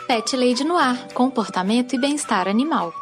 Pet Lady no ar, comportamento e bem-estar animal.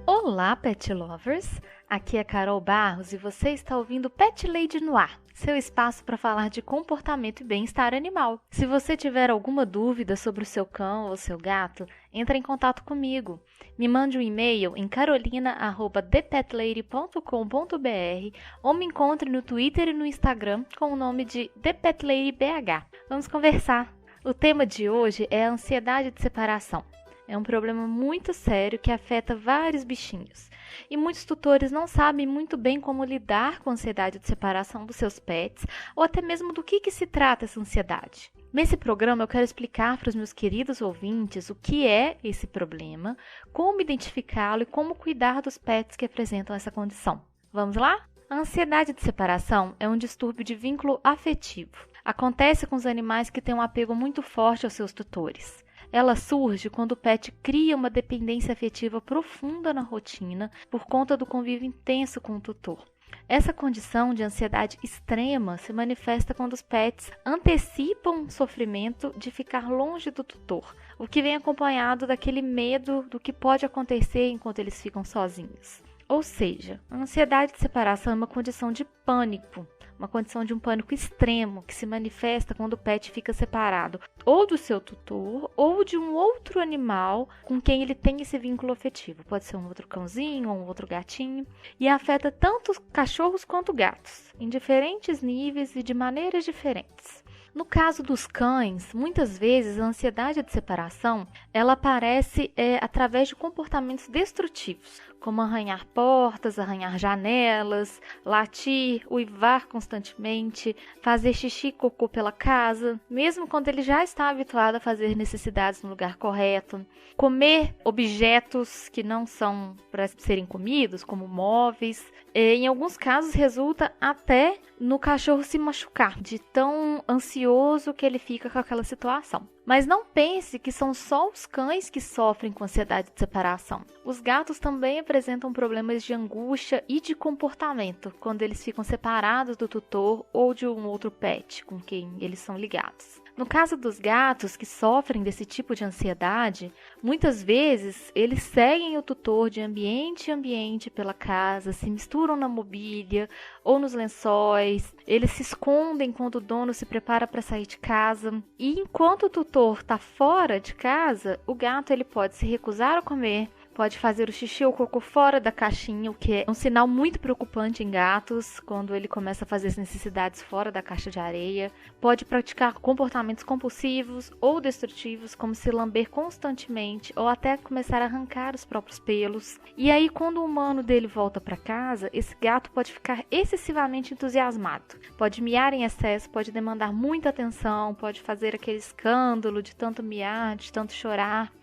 Olá, Pet Lovers! Aqui é Carol Barros e você está ouvindo Pet Lady no ar, seu espaço para falar de comportamento e bem-estar animal. Se você tiver alguma dúvida sobre o seu cão ou seu gato, entre em contato comigo. Me mande um e-mail em carolina@thepetlady.com.br ou me encontre no Twitter e no Instagram com o nome de ThePetLadyBH. Vamos conversar! O tema de hoje é a ansiedade de separação. É um problema muito sério que afeta vários bichinhos. E muitos tutores não sabem muito bem como lidar com a ansiedade de separação dos seus pets, ou até mesmo do que se trata essa ansiedade. Nesse programa eu quero explicar para os meus queridos ouvintes o que é esse problema, como identificá-lo e como cuidar dos pets que apresentam essa condição. Vamos lá? A ansiedade de separação é um distúrbio de vínculo afetivo. Acontece com os animais que têm um apego muito forte aos seus tutores. Ela surge quando o pet cria uma dependência afetiva profunda na rotina por conta do convívio intenso com o tutor. Essa condição de ansiedade extrema se manifesta quando os pets antecipam o sofrimento de ficar longe do tutor, o que vem acompanhado daquele medo do que pode acontecer enquanto eles ficam sozinhos. Ou seja, a ansiedade de separação é uma condição de pânico. Uma condição de um pânico extremo que se manifesta quando o pet fica separado ou do seu tutor ou de um outro animal com quem ele tem esse vínculo afetivo. Pode ser um outro cãozinho ou um outro gatinho. E afeta tanto cachorros quanto gatos, em diferentes níveis e de maneiras diferentes. No caso dos cães, muitas vezes a ansiedade de separação ela aparece através de comportamentos destrutivos, como arranhar portas, arranhar janelas, latir, uivar constantemente, fazer xixi e cocô pela casa, mesmo quando ele já está habituado a fazer necessidades no lugar correto, comer objetos que não são para serem comidos, como móveis. Em alguns casos resulta até no cachorro se machucar, de tão ansioso que ele fica com aquela situação. Mas não pense que são só os cães que sofrem com ansiedade de separação. Os gatos também apresentam problemas de angústia e de comportamento quando eles ficam separados do tutor ou de um outro pet com quem eles são ligados. No caso dos gatos que sofrem desse tipo de ansiedade, muitas vezes eles seguem o tutor de ambiente em ambiente pela casa, se misturam na mobília ou nos lençóis, eles se escondem quando o dono se prepara para sair de casa. E enquanto o tutor está fora de casa, o gato ele pode se recusar a comer, pode fazer o xixi ou cocô fora da caixinha, o que é um sinal muito preocupante em gatos, quando ele começa a fazer as necessidades fora da caixa de areia. Pode praticar comportamentos compulsivos ou destrutivos, como se lamber constantemente ou até começar a arrancar os próprios pelos. E aí, quando o humano dele volta para casa, esse gato pode ficar excessivamente entusiasmado. Pode miar em excesso, pode demandar muita atenção, pode fazer aquele escândalo de tanto miar, de tanto chorar.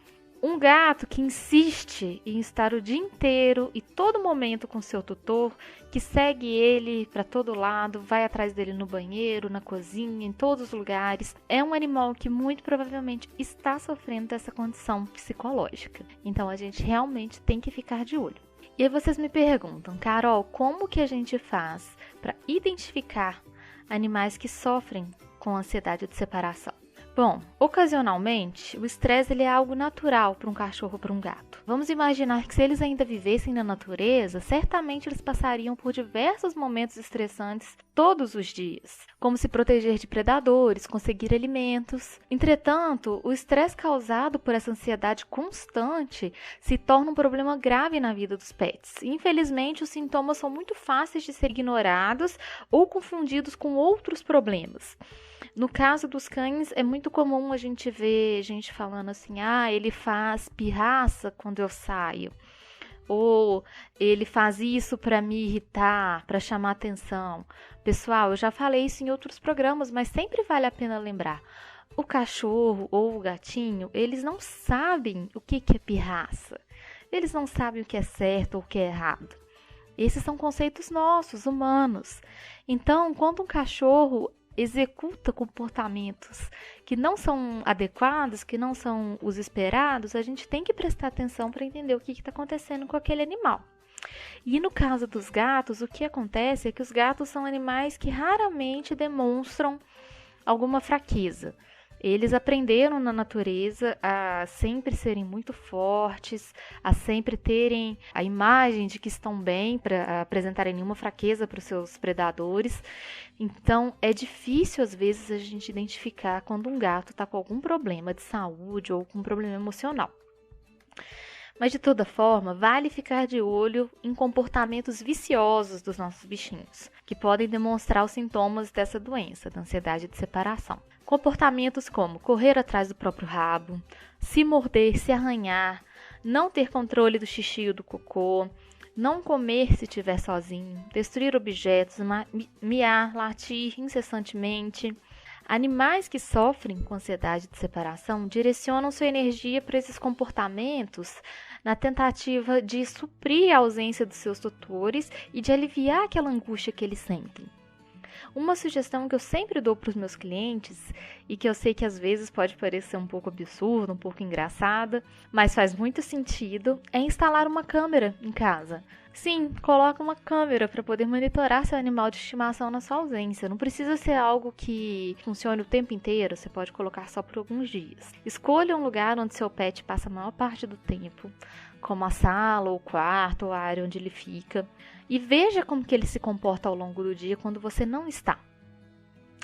Um gato que insiste em estar o dia inteiro e todo momento com seu tutor, que segue ele para todo lado, vai atrás dele no banheiro, na cozinha, em todos os lugares, é um animal que muito provavelmente está sofrendo dessa condição psicológica. Então a gente realmente tem que ficar de olho. E aí vocês me perguntam, Carol, como que a gente faz para identificar animais que sofrem com ansiedade de separação? Bom, ocasionalmente, o estresse ele é algo natural para um cachorro ou para um gato. Vamos imaginar que se eles ainda vivessem na natureza, certamente eles passariam por diversos momentos estressantes todos os dias, como se proteger de predadores, conseguir alimentos. Entretanto, o estresse causado por essa ansiedade constante se torna um problema grave na vida dos pets. Infelizmente, os sintomas são muito fáceis de ser ignorados ou confundidos com outros problemas. No caso dos cães, é muito comum a gente ver gente falando assim, ele faz pirraça quando eu saio. Ou ele faz isso para me irritar, para chamar atenção. Pessoal, eu já falei isso em outros programas, mas sempre vale a pena lembrar. O cachorro ou o gatinho, eles não sabem o que é pirraça. Eles não sabem o que é certo ou o que é errado. Esses são conceitos nossos, humanos. Então, quando um cachorro executa comportamentos que não são adequados, que não são os esperados, a gente tem que prestar atenção para entender o que está acontecendo com aquele animal. E no caso dos gatos, o que acontece é que os gatos são animais que raramente demonstram alguma fraqueza. Eles aprenderam na natureza a sempre serem muito fortes, a sempre terem a imagem de que estão bem, para apresentarem nenhuma fraqueza para os seus predadores. Então, é difícil às vezes a gente identificar quando um gato está com algum problema de saúde ou com um problema emocional. Mas, de toda forma, vale ficar de olho em comportamentos viciosos dos nossos bichinhos, que podem demonstrar os sintomas dessa doença, da ansiedade de separação. Comportamentos como correr atrás do próprio rabo, se morder, se arranhar, não ter controle do xixi ou do cocô, não comer se estiver sozinho, destruir objetos, miar, latir incessantemente. Animais que sofrem com ansiedade de separação direcionam sua energia para esses comportamentos na tentativa de suprir a ausência dos seus tutores e de aliviar aquela angústia que eles sentem. Uma sugestão que eu sempre dou para os meus clientes, e que eu sei que às vezes pode parecer um pouco absurda, um pouco engraçada, mas faz muito sentido, é instalar uma câmera em casa. Sim, coloca uma câmera para poder monitorar seu animal de estimação na sua ausência. Não precisa ser algo que funcione o tempo inteiro, você pode colocar só por alguns dias. Escolha um lugar onde seu pet passa a maior parte do tempo, como a sala, ou o quarto, ou a área onde ele fica, e veja como que ele se comporta ao longo do dia quando você não está.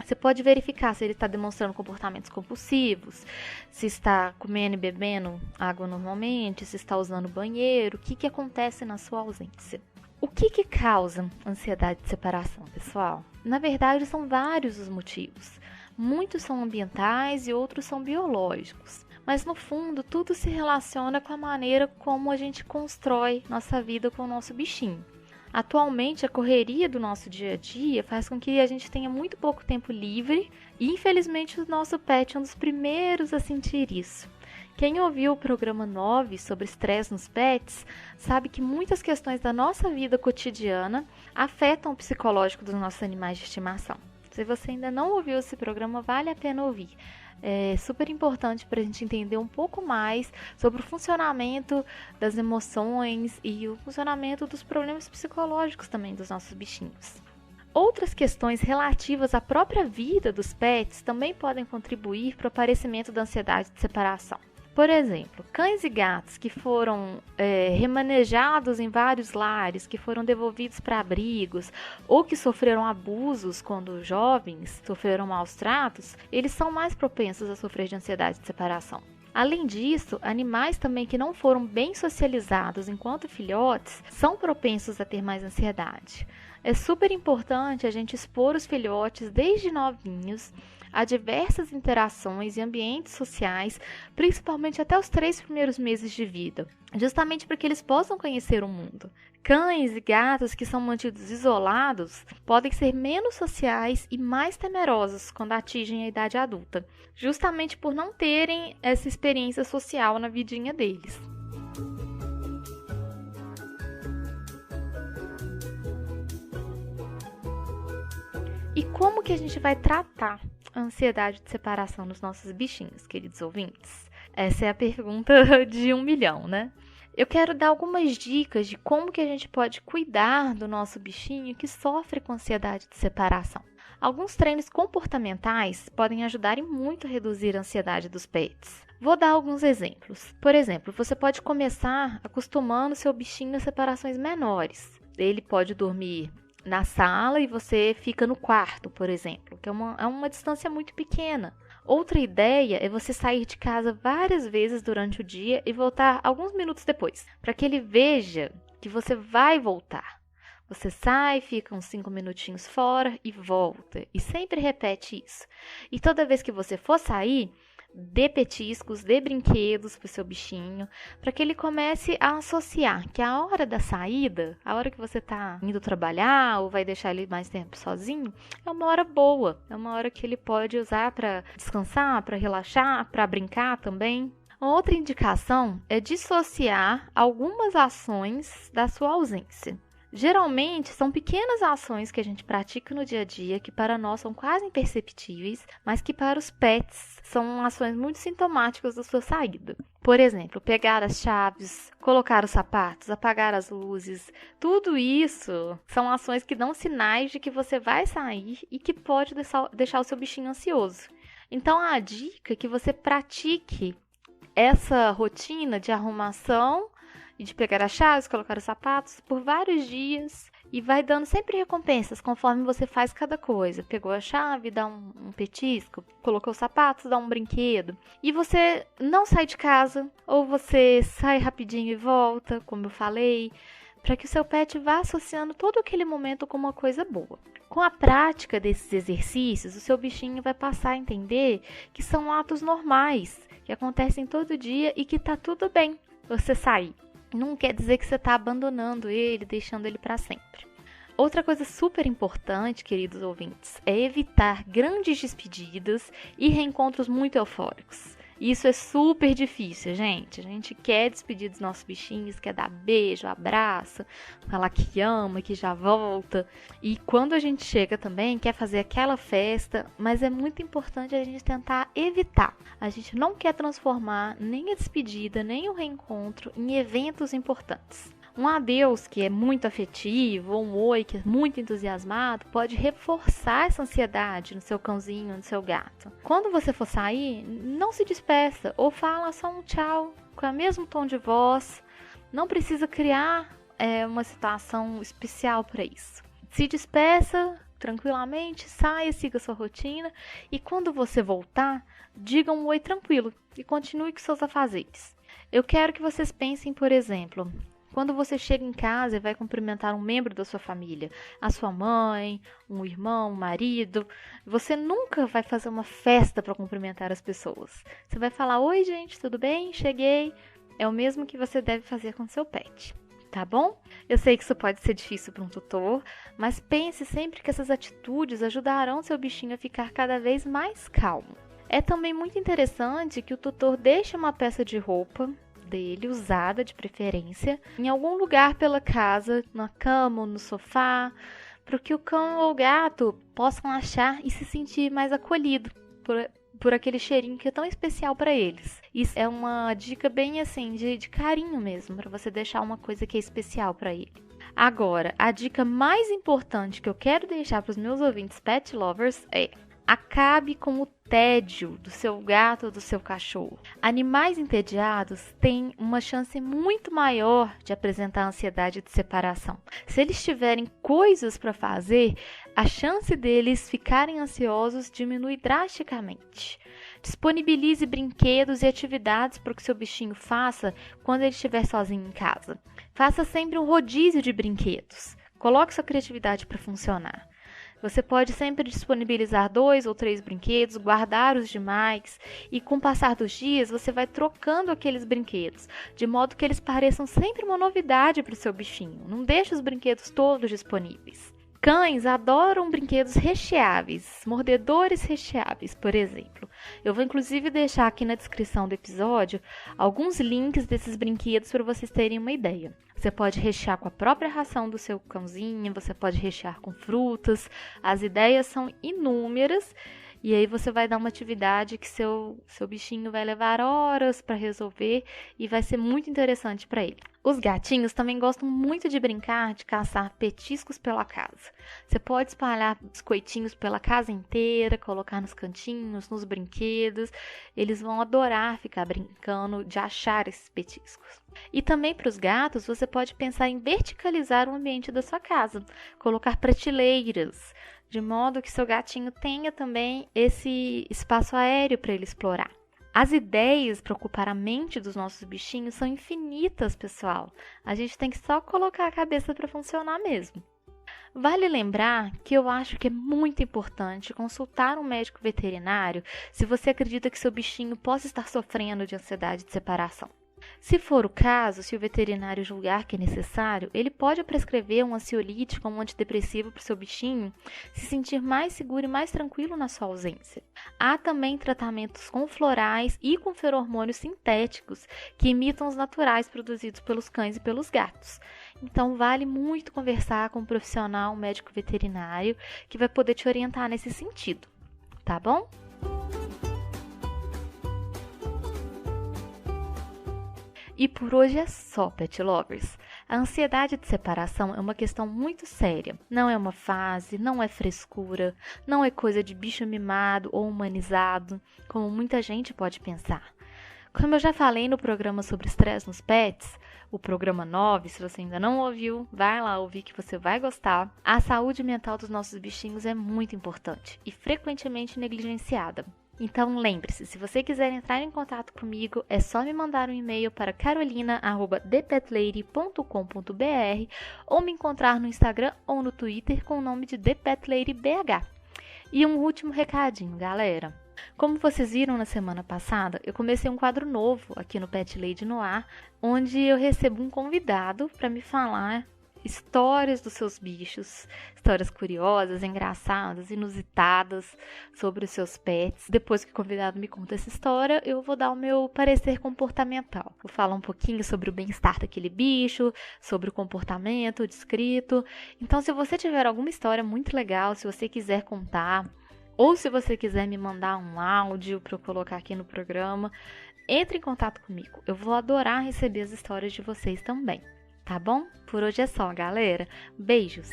Você pode verificar se ele está demonstrando comportamentos compulsivos, se está comendo e bebendo água normalmente, se está usando banheiro, o que acontece na sua ausência. O que causa ansiedade de separação, pessoal? Na verdade, são vários os motivos. Muitos são ambientais e outros são biológicos. Mas, no fundo, tudo se relaciona com a maneira como a gente constrói nossa vida com o nosso bichinho. Atualmente, a correria do nosso dia a dia faz com que a gente tenha muito pouco tempo livre e, infelizmente, o nosso pet é um dos primeiros a sentir isso. Quem ouviu o programa 9 sobre estresse nos pets sabe que muitas questões da nossa vida cotidiana afetam o psicológico dos nossos animais de estimação. Se você ainda não ouviu esse programa, vale a pena ouvir. É super importante para a gente entender um pouco mais sobre o funcionamento das emoções e o funcionamento dos problemas psicológicos também dos nossos bichinhos. Outras questões relativas à própria vida dos pets também podem contribuir para o aparecimento da ansiedade de separação. Por exemplo, cães e gatos que foram remanejados em vários lares, que foram devolvidos para abrigos ou que sofreram abusos quando jovens, sofreram maus tratos, eles são mais propensos a sofrer de ansiedade de separação. Além disso, animais também que não foram bem socializados enquanto filhotes são propensos a ter mais ansiedade. É super importante a gente expor os filhotes desde novinhos a diversas interações e ambientes sociais, principalmente até os 3 primeiros meses de vida, justamente para que eles possam conhecer o mundo. Cães e gatos que são mantidos isolados podem ser menos sociais e mais temerosos quando atingem a idade adulta, justamente por não terem essa experiência social na vidinha deles. E como que a gente vai tratar a ansiedade de separação dos nossos bichinhos, queridos ouvintes? Essa é a pergunta de 1 milhão, né? Eu quero dar algumas dicas de como que a gente pode cuidar do nosso bichinho que sofre com ansiedade de separação. Alguns treinos comportamentais podem ajudar e muito a reduzir a ansiedade dos pets. Vou dar alguns exemplos. Por exemplo, você pode começar acostumando seu bichinho a separações menores. Ele pode dormir na sala e você fica no quarto, por exemplo, que é uma distância muito pequena. Outra ideia é você sair de casa várias vezes durante o dia e voltar alguns minutos depois, para que ele veja que você vai voltar. Você sai, fica uns 5 minutinhos fora e volta, e sempre repete isso. E toda vez que você for sair, dê petiscos, dê brinquedos para o seu bichinho, para que ele comece a associar que a hora da saída, a hora que você está indo trabalhar ou vai deixar ele mais tempo sozinho, é uma hora boa, é uma hora que ele pode usar para descansar, para relaxar, para brincar também. Outra indicação é dissociar algumas ações da sua ausência. Geralmente, são pequenas ações que a gente pratica no dia a dia que para nós são quase imperceptíveis, mas que para os pets são ações muito sintomáticas da sua saída. Por exemplo, pegar as chaves, colocar os sapatos, apagar as luzes. Tudo isso são ações que dão sinais de que você vai sair e que pode deixar o seu bichinho ansioso. Então, a dica é que você pratique essa rotina de arrumação e de pegar as chaves, colocar os sapatos por vários dias e vai dando sempre recompensas conforme você faz cada coisa. Pegou a chave, dá um petisco, colocou os sapatos, dá um brinquedo. E você não sai de casa ou você sai rapidinho e volta, como eu falei, para que o seu pet vá associando todo aquele momento com uma coisa boa. Com a prática desses exercícios, o seu bichinho vai passar a entender que são atos normais, que acontecem todo dia e que tá tudo bem você sair. Não quer dizer que você está abandonando ele, deixando ele para sempre. Outra coisa super importante, queridos ouvintes, é evitar grandes despedidas e reencontros muito eufóricos. Isso é super difícil, gente. A gente quer despedir dos nossos bichinhos, quer dar beijo, abraço, falar que ama, que já volta. E quando a gente chega também, quer fazer aquela festa, mas é muito importante a gente tentar evitar. A gente não quer transformar nem a despedida, nem o reencontro em eventos importantes. Um adeus que é muito afetivo, ou um oi que é muito entusiasmado, pode reforçar essa ansiedade no seu cãozinho, no seu gato. Quando você for sair, não se despeça ou fala só um tchau com o mesmo tom de voz. Não precisa criar uma situação especial para isso. Se despeça tranquilamente, saia, siga sua rotina e quando você voltar, diga um oi tranquilo e continue com seus afazeres. Eu quero que vocês pensem, por exemplo, quando você chega em casa e vai cumprimentar um membro da sua família, a sua mãe, um irmão, um marido, você nunca vai fazer uma festa para cumprimentar as pessoas. Você vai falar, oi gente, tudo bem? Cheguei. É o mesmo que você deve fazer com seu pet, tá bom? Eu sei que isso pode ser difícil para um tutor, mas pense sempre que essas atitudes ajudarão seu bichinho a ficar cada vez mais calmo. É também muito interessante que o tutor deixe uma peça de roupa dele, usada de preferência, em algum lugar pela casa, na cama ou no sofá, para que o cão ou o gato possam achar e se sentir mais acolhido por aquele cheirinho que é tão especial para eles. Isso é uma dica bem assim, de carinho mesmo, para você deixar uma coisa que é especial para ele. Agora, a dica mais importante que eu quero deixar para os meus ouvintes pet lovers é: acabe com o tédio do seu gato ou do seu cachorro. Animais entediados têm uma chance muito maior de apresentar ansiedade de separação. Se eles tiverem coisas para fazer, a chance deles ficarem ansiosos diminui drasticamente. Disponibilize brinquedos e atividades para que seu bichinho faça quando ele estiver sozinho em casa. Faça sempre um rodízio de brinquedos. Coloque sua criatividade para funcionar. Você pode sempre disponibilizar 2 ou 3 brinquedos, guardar os demais e com o passar dos dias você vai trocando aqueles brinquedos, de modo que eles pareçam sempre uma novidade para o seu bichinho. Não deixe os brinquedos todos disponíveis. Cães adoram brinquedos recheáveis, mordedores recheáveis, por exemplo. Eu vou inclusive deixar aqui na descrição do episódio alguns links desses brinquedos para vocês terem uma ideia. Você pode rechear com a própria ração do seu cãozinho, você pode rechear com frutas, as ideias são inúmeras. E aí você vai dar uma atividade que seu bichinho vai levar horas para resolver e vai ser muito interessante para ele. Os gatinhos também gostam muito de brincar, de caçar petiscos pela casa. Você pode espalhar biscoitinhos pela casa inteira, colocar nos cantinhos, nos brinquedos. Eles vão adorar ficar brincando de achar esses petiscos. E também para os gatos, você pode pensar em verticalizar o ambiente da sua casa, colocar prateleiras, de modo que seu gatinho tenha também esse espaço aéreo para ele explorar. As ideias para ocupar a mente dos nossos bichinhos são infinitas, pessoal. A gente tem que só colocar a cabeça para funcionar mesmo. Vale lembrar que eu acho que é muito importante consultar um médico veterinário se você acredita que seu bichinho possa estar sofrendo de ansiedade de separação. Se for o caso, se o veterinário julgar que é necessário, ele pode prescrever um ansiolítico ou um antidepressivo para o seu bichinho se sentir mais seguro e mais tranquilo na sua ausência. Há também tratamentos com florais e com feromônios sintéticos que imitam os naturais produzidos pelos cães e pelos gatos. Então, vale muito conversar com um profissional, um médico veterinário, que vai poder te orientar nesse sentido, tá bom? E por hoje é só, Pet Lovers. A ansiedade de separação é uma questão muito séria. Não é uma fase, não é frescura, não é coisa de bicho mimado ou humanizado, como muita gente pode pensar. Como eu já falei no programa sobre estresse nos pets, o programa 9, se você ainda não ouviu, vai lá ouvir que você vai gostar. A saúde mental dos nossos bichinhos é muito importante e frequentemente negligenciada. Então lembre-se, se você quiser entrar em contato comigo, é só me mandar um e-mail para carolina@thepetlady.com.br ou me encontrar no Instagram ou no Twitter com o nome de ThePetLadyBH. E um último recadinho, galera. Como vocês viram na semana passada, eu comecei um quadro novo aqui no Pet Lady no Ar, onde eu recebo um convidado para me falar histórias dos seus bichos, histórias curiosas, engraçadas, inusitadas sobre os seus pets. Depois que o convidado me conta essa história, eu vou dar o meu parecer comportamental. Vou falar um pouquinho sobre o bem-estar daquele bicho, sobre o comportamento descrito. Então, se você tiver alguma história muito legal, se você quiser contar, ou se você quiser me mandar um áudio para eu colocar aqui no programa, entre em contato comigo. Eu vou adorar receber as histórias de vocês também. Tá bom? Por hoje é só, galera. Beijos!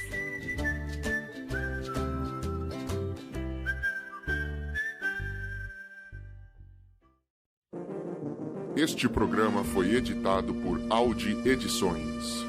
Este programa foi editado por Audi Edições.